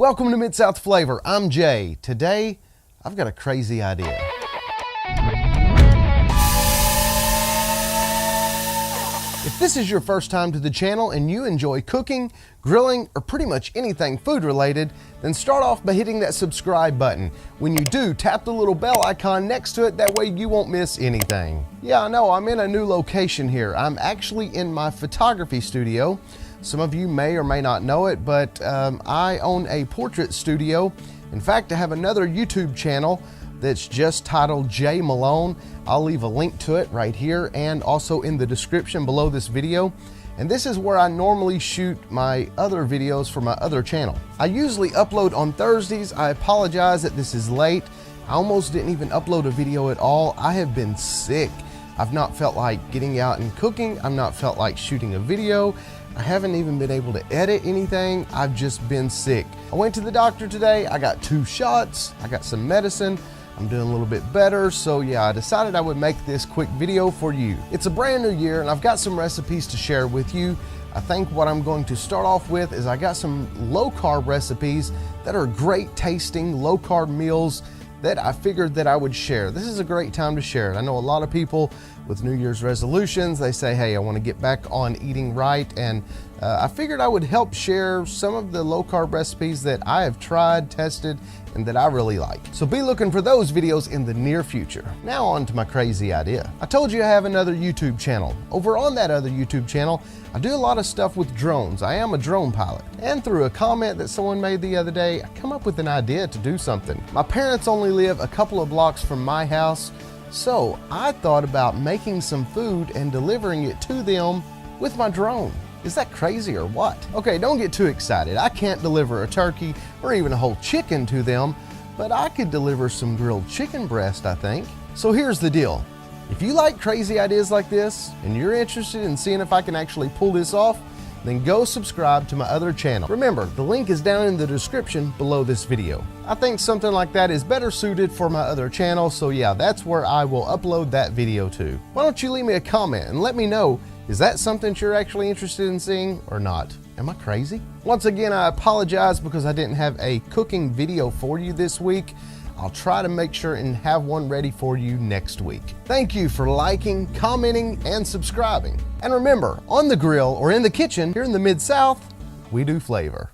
Welcome to Mid-South Flavor. I'm Jay. Today, I've got a crazy idea. If this is your first time to the channel and you enjoy cooking, grilling, or pretty much anything food related, then start off by hitting that subscribe button. When you do, tap the little bell icon next to it, that way you won't miss anything. Yeah, I know, I'm in a new location here. I'm actually in my photography studio. Some of you may or may not know it, but I own a portrait studio. In fact, I have another YouTube channel that's just titled Jay Malone. I'll leave a link to it right here and also in the description below this video. And this is where I normally shoot my other videos for my other channel. I usually upload on Thursdays. I apologize that this is late. I almost didn't even upload a video at all. I have been sick. I've not felt like getting out and cooking. I've not felt like shooting a video. I haven't even been able to edit anything. I've just been sick. I went to the doctor today. I got 2 shots. I got some medicine. I'm doing a little bit better. So yeah, I decided I would make this quick video for you. It's a brand new year and I've got some recipes to share with you. I think what I'm going to start off with is I got some low carb recipes that are great tasting low carb meals that I figured that I would share. This is a great time to share it. I know a lot of people with New Year's resolutions, they say, hey, I want to get back on eating right. And I figured I would help share some of the low carb recipes that I have tried, tested, and that I really like. So be looking for those videos in the near future. Now on to my crazy idea. I told you I have another YouTube channel. Over on that other YouTube channel, I do a lot of stuff with drones. I am a drone pilot. And through a comment that someone made the other day, I come up with an idea to do something. My parents only live a couple of blocks from my house, so I thought about making some food and delivering it to them with my drone. Is that crazy or what? Okay, don't get too excited. I can't deliver a turkey or even a whole chicken to them, but I could deliver some grilled chicken breast, I think. So here's the deal. If you like crazy ideas like this and you're interested in seeing if I can actually pull this off, then go subscribe to my other channel. Remember, the link is down in the description below this video. I think something like that is better suited for my other channel, so yeah, that's where I will upload that video to. Why don't you leave me a comment and let me know, is that something you're actually interested in seeing or not? Am I crazy? Once again, I apologize because I didn't have a cooking video for you this week. I'll try to make sure and have one ready for you next week. Thank you for liking, commenting, and subscribing. And remember, on the grill or in the kitchen here in the Mid-South, we do flavor.